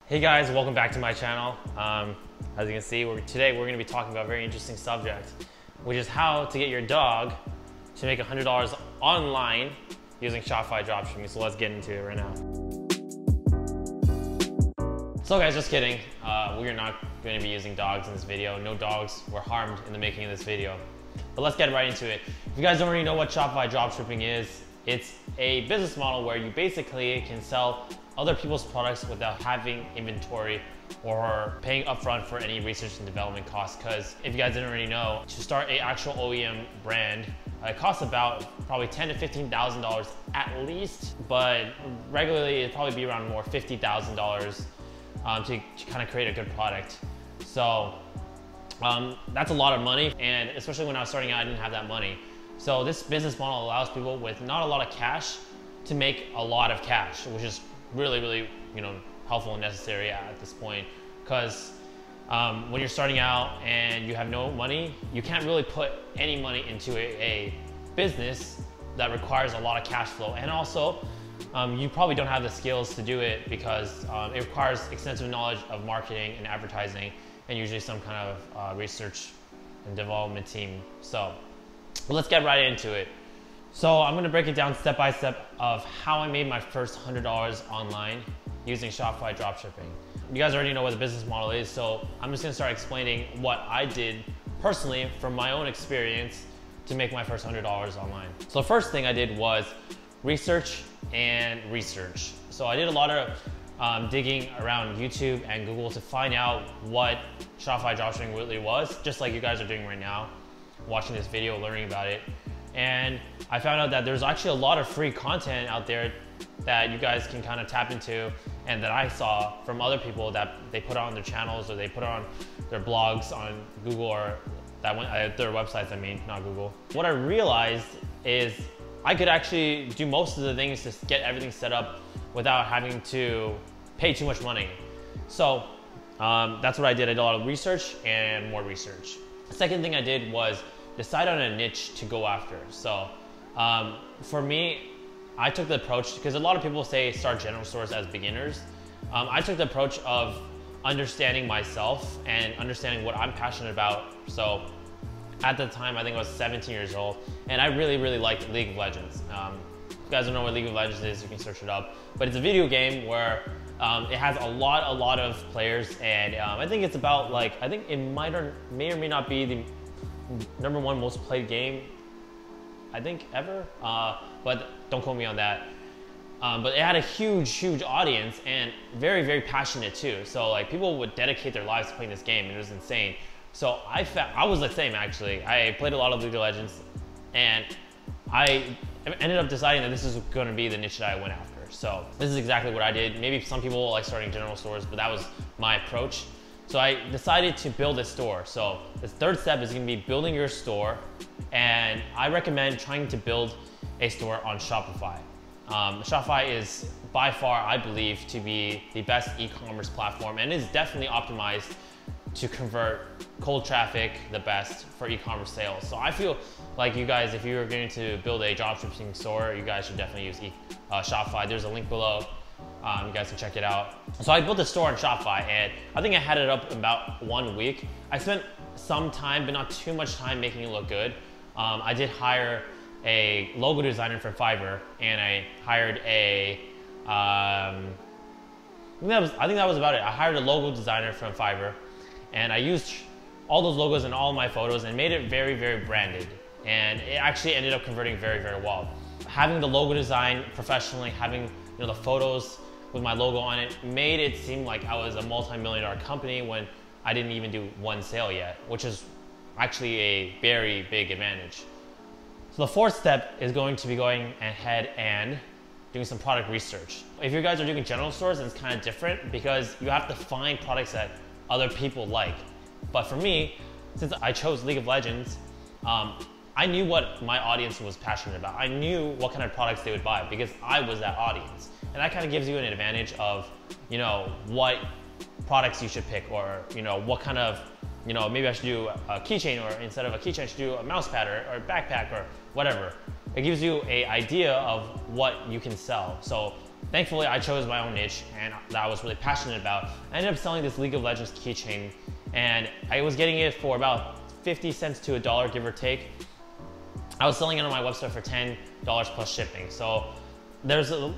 Hey guys, welcome back to my channel. As you can see, today we're going to be talking about a very interesting subject, which is how to get your dog to make $100 online using Shopify dropshipping. So let's get into it right now. So guys, just kidding. We are not going to be using dogs in this video. No dogs were harmed in the making of this video. But let's get right into it. If you guys don't already know what Shopify dropshipping is, it's a business model where you basically can sell other people's products without having inventory or paying upfront for any research and development costs. Because if you guys didn't already know, to start an actual OEM brand, it costs about probably $10,000 to $15,000 at least, but regularly it'd probably be around more $50,000 to kind of create a good product. So that's a lot of money, and especially when I was starting out, I didn't have that money. So this business model allows people with not a lot of cash to make a lot of cash, which is really helpful and necessary at this point. Because when you're starting out and you have no money, you can't really put any money into a business that requires a lot of cash flow. And also, you probably don't have the skills to do it because it requires extensive knowledge of marketing and advertising, and usually some kind of research and development team. So let's get right into it. So I'm gonna break it down step by step of how I made my first $100 online using Shopify dropshipping. You guys already know what the business model is, so I'm just gonna start explaining what I did personally from my own experience to make my first $100 online. So the first thing I did was research and research. So I did a lot of digging around YouTube and Google to find out what Shopify dropshipping really was, just like you guys are doing right now, watching this video, learning about it. And I found out that there's actually a lot of free content out there that you guys can kind of tap into, and that I saw from other people that they put on their channels or they put on their blogs on Google or their websites, I mean, not Google. What I realized is I could actually do most of the things to get everything set up without having to pay too much money. So that's what I did. I did a lot of research and more research. The second thing I did was decide on a niche to go after. So for me, I took the approach, because a lot of people say start general stores as beginners. I took the approach of understanding myself and understanding what I'm passionate about. So at the time, I think I was 17 years old, and I really liked League of Legends. If you guys don't know what League of Legends is, you can search it up. But it's a video game where it has a lot of players, and I think it's about I think it may or may not be the #1 most played game, I think, ever, but don't quote me on that. But it had a huge audience, and very passionate too. So people would dedicate their lives to playing this game, and it was insane. So I was the same actually. I played a lot of League of Legends, and I ended up deciding that this is going to be the niche that I went after. So this is exactly what I did. Maybe some people like starting general stores, but that was my approach. So I decided to build a store. So the third step is gonna be building your store, and I recommend trying to build a store on Shopify. Shopify is by far, I believe, to be the best e-commerce platform, and is definitely optimized to convert cold traffic the best for e-commerce sales. So I feel like you guys, if you're going to build a dropshipping store, you guys should definitely use Shopify. There's a link below. You guys can check it out. So I built a store on Shopify, and I think I had it up about 1 week. I spent some time, but not too much time, making it look good. I did hire a logo designer from Fiverr, and I hired I think that was about it. I hired a logo designer from Fiverr, and I used all those logos in all of my photos and made it very branded. And it actually ended up converting very well. Having the logo design professionally, having the photos with my logo on it, made it seem like I was a multi-million-dollar company when I didn't even do one sale yet, which is actually a very big advantage. So the fourth step is going to be going ahead and doing some product research. If you guys are doing general stores, it's kind of different because you have to find products that other people like. But for me, since I chose League of Legends, I knew what my audience was passionate about. I knew what kind of products they would buy because I was that audience. And that kind of gives you an advantage of, what products you should pick, or, what kind of, maybe I should do a keychain, or instead of a keychain, I should do a mouse pad or a backpack or whatever. It gives you an idea of what you can sell. So thankfully I chose my own niche and that I was really passionate about. I ended up selling this League of Legends keychain, and I was getting it for about 50 cents to $1, give or take. I was selling it on my website for $10 plus shipping. So there's a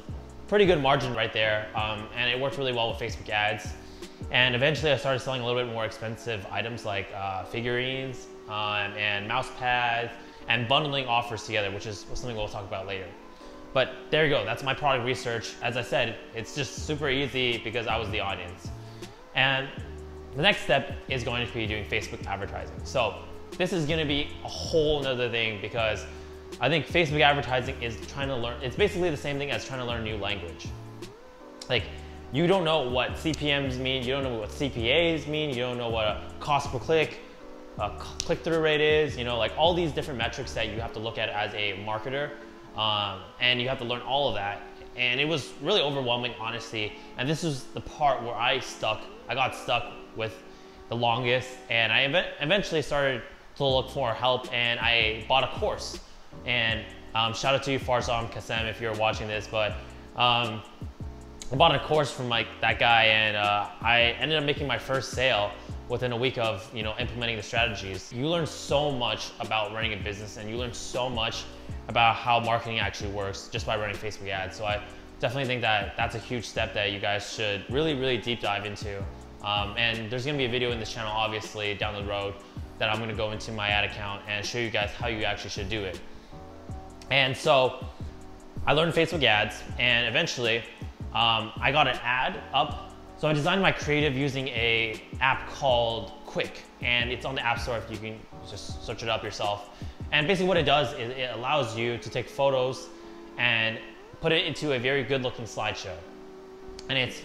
pretty good margin right there, and it worked really well with Facebook ads. And eventually I started selling a little bit more expensive items like figurines and mouse pads, and bundling offers together, which is something we'll talk about later. But there you go, that's my product research. As I said, it's just super easy because I was the audience. And the next step is going to be doing Facebook advertising. So this is gonna be a whole nother thing, because I think Facebook advertising is trying to learn, it's basically the same thing as trying to learn a new language. Like, you don't know what CPMs mean, you don't know what CPAs mean, you don't know what a cost per click, click-through rate is, you know, like all these different metrics that you have to look at as a marketer, and you have to learn all of that. And it was really overwhelming, honestly. And this was the part where I got stuck with the longest, and I eventually started to look for help, and I bought a course. And shout out to you, Farzam Kasem, if you're watching this, but I bought a course from like that guy, and I ended up making my first sale within a week of implementing the strategies. You learn so much about running a business, and you learn so much about how marketing actually works just by running Facebook ads. So I definitely think that that's a huge step that you guys should really deep dive into. And there's gonna be a video in this channel, obviously, down the road that I'm gonna go into my ad account and show you guys how you actually should do it. And so I learned Facebook ads, and eventually I got an ad up. So I designed my creative using a app called Quick, and it's on the App Store if you can just search it up yourself. And basically what it does is it allows you to take photos and put it into a very good looking slideshow. And it's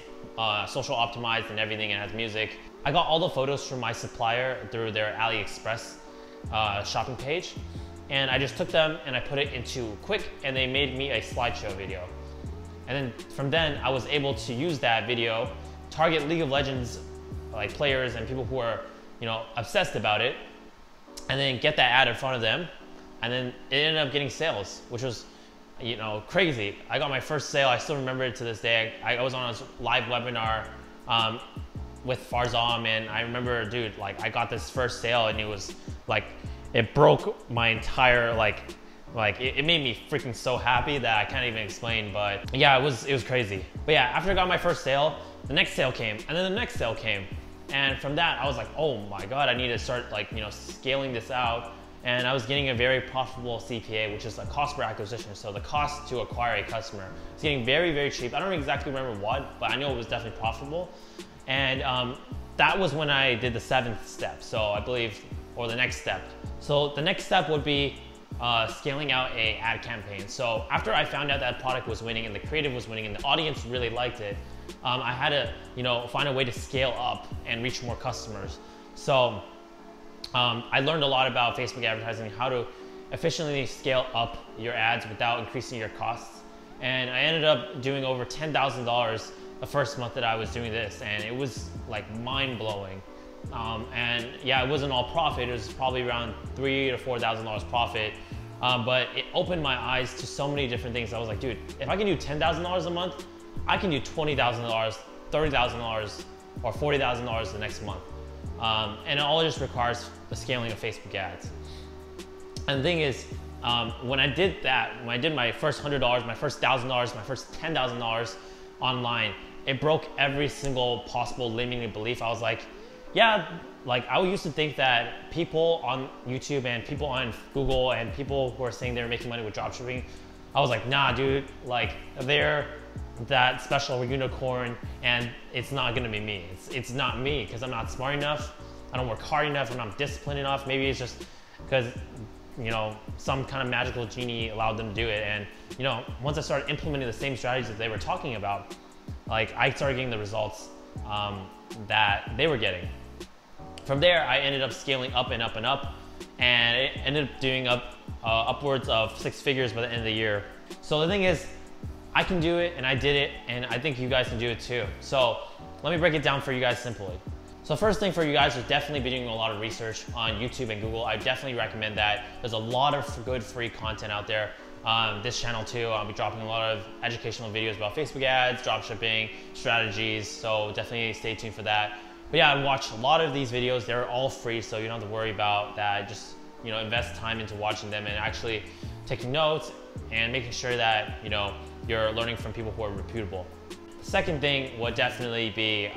social optimized and everything, and has music. I got all the photos from my supplier through their AliExpress shopping page. And I just took them and I put it into Quick, and they made me a slideshow video. And then from then I was able to use that video, target League of Legends like players and people who are obsessed about it, and then get that ad in front of them. And then it ended up getting sales, which was crazy. I got my first sale. I still remember it to this day. I was on a live webinar with Farzam, and I remember, dude, like I got this first sale, and it was like, it broke my entire it made me freaking so happy that I can't even explain. But yeah, it was crazy. But yeah, after I got my first sale, the next sale came, and then the next sale came. And from that, I was like, oh my God, I need to start scaling this out. And I was getting a very profitable CPA, which is a cost per acquisition. So the cost to acquire a customer is getting very cheap. I don't exactly remember what, but I know it was definitely profitable. And that was when I did the 7th step. So I believe, or the next step. So the next step would be scaling out a ad campaign. So after I found out that product was winning and the creative was winning and the audience really liked it, I had to find a way to scale up and reach more customers. So I learned a lot about Facebook advertising, how to efficiently scale up your ads without increasing your costs. And I ended up doing over $10,000 the first month that I was doing this, and it was like mind-blowing. And yeah, it wasn't all profit. It was probably around $3,000 to $4,000 profit. But it opened my eyes to so many different things. I was like, dude, if I can do $10,000 a month, I can do $20,000, $30,000, or $40,000 the next month. And it all just requires the scaling of Facebook ads. And the thing is, when I did that, when I did my first $100, my first $1,000, my first $10,000 online, it broke every single possible limiting belief. I was like, yeah, like I used to think that people on YouTube and people on Google and people who are saying they're making money with dropshipping, I was like, nah, dude, like they're that special unicorn, and it's not gonna be me. It's not me, because I'm not smart enough, I don't work hard enough, I'm not disciplined enough. Maybe it's just because some kind of magical genie allowed them to do it. And once I started implementing the same strategies that they were talking about, like I started getting the results that they were getting. From there, I ended up scaling up and up and up, and it ended up doing upwards of 6 figures by the end of the year. So the thing is, I can do it, and I did it, and I think you guys can do it too. So let me break it down for you guys simply. So first thing for you guys is definitely be doing a lot of research on YouTube and Google. I definitely recommend that. There's a lot of good free content out there. this channel too. I'll be dropping a lot of educational videos about Facebook ads, dropshipping, strategies, so definitely stay tuned for that. But yeah, I watched a lot of these videos. They're all free, so you don't have to worry about that. Just, you know, invest time into watching them and actually taking notes and making sure that, you know, you're learning from people who are reputable. The second thing would definitely be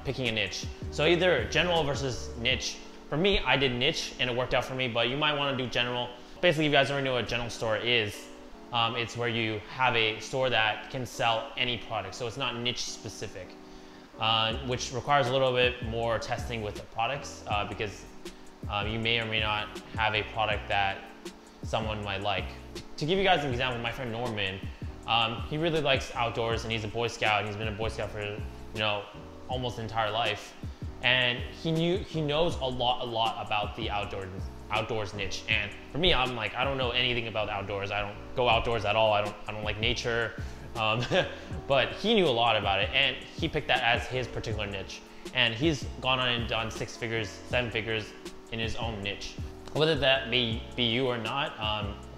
picking a niche. So either general versus niche. For me, I did niche and it worked out for me, but you might want to do general. Basically, if you guys already know what a general store is, it's where you have a store that can sell any product. So it's not niche specific, which requires a little bit more testing with the products because you may or may not have a product that someone might like. To give you guys an example, my friend Norman, he really likes outdoors and he's a Boy Scout and he's been a Boy Scout for, you know, almost his entire life. And he knows a lot about the outdoors niche. And for me, I'm like, I don't know anything about outdoors. I don't go outdoors at all. I don't like nature. But he knew a lot about it and he picked that as his particular niche. And he's gone on and done 6 figures, 7 figures in his own niche. Whether that may be you or not,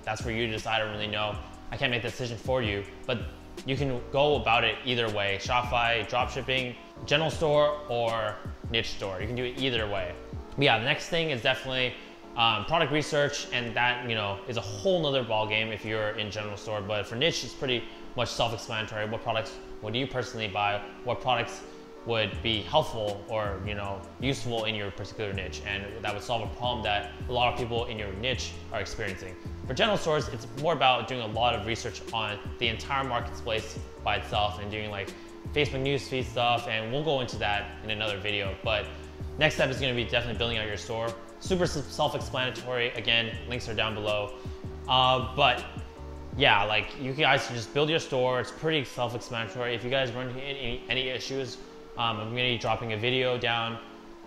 that's for you to decide. I don't really know. I can't make the decision for you, but you can go about it either way. Shopify, dropshipping, general store, or niche store. You can do it either way. But yeah, the next thing is definitely product research, and that, you know, is a whole nother ball game if you're in general store. But for niche, it's pretty much self-explanatory. What products would you personally buy? What products would be helpful or, you know, useful in your particular niche, and that would solve a problem that a lot of people in your niche are experiencing. For general stores, it's more about doing a lot of research on the entire marketplace by itself and doing like Facebook newsfeed stuff, and we'll go into that in another video. But next step is going to be definitely building out your store. Super self-explanatory. Again, links are down below. But yeah, like you guys can just build your store. It's pretty self-explanatory. If you guys run into any issues, I'm going to be dropping a video down.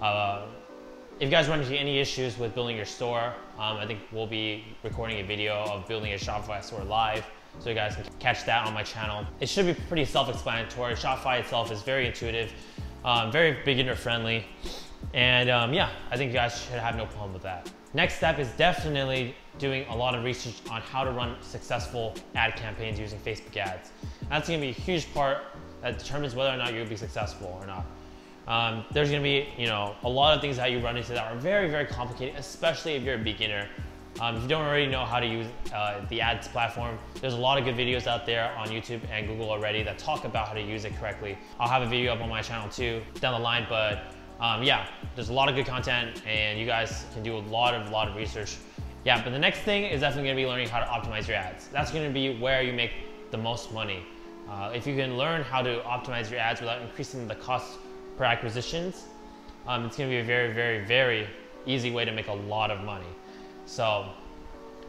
If you guys run into any issues with building your store, I think we'll be recording a video of building a Shopify store live, so you guys can catch that on my channel. It should be pretty self-explanatory. Shopify itself is very intuitive, very beginner friendly, and yeah, I think you guys should have no problem with that. Next step is definitely doing a lot of research on how to run successful ad campaigns using Facebook ads. That's going to be a huge part that determines whether or not you'll be successful or not. There's gonna be, you know, a lot of things that you run into that are very, very complicated, especially if you're a beginner. If you don't already know how to use the ads platform, there's a lot of good videos out there on YouTube and Google already that talk about how to use it correctly. I'll have a video up on my channel too down the line, but yeah, there's a lot of good content and you guys can do a lot of research. Yeah, but the next thing is definitely gonna be learning how to optimize your ads. That's gonna be where you make the most money. If you can learn how to optimize your ads without increasing the cost per acquisitions, it's going to be a very, very, very easy way to make a lot of money. So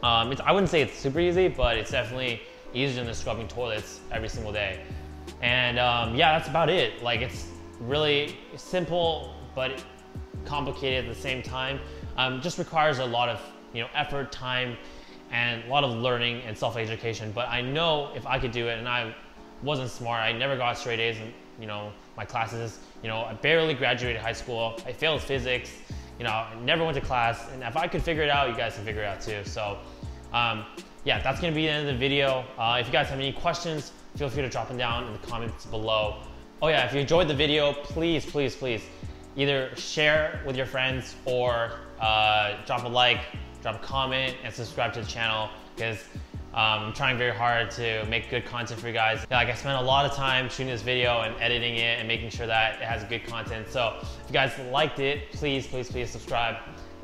I wouldn't say it's super easy, but it's definitely easier than scrubbing toilets every single day. And yeah, that's about it. Like, it's really simple but complicated at the same time. Just requires a lot of, you know, effort, time, and a lot of learning and self-education. But I know if I could do it, and I wasn't smart, I never got straight A's in, you know, my classes. You know, I barely graduated high school. I failed physics. You know, I never went to class. And if I could figure it out, you guys can figure it out too. So yeah, that's gonna be the end of the video. If you guys have any questions, feel free to drop them down in the comments below. Oh yeah, if you enjoyed the video, please, please, please either share with your friends or drop a like, drop a comment, and subscribe to the channel, because I'm trying very hard to make good content for you guys. Like, I spent a lot of time shooting this video and editing it and making sure that it has good content. So if you guys liked it, please, please, please subscribe.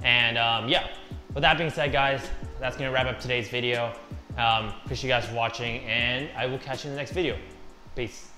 And yeah, with that being said, guys, that's gonna wrap up today's video. Appreciate you guys for watching, and I will catch you in the next video. Peace.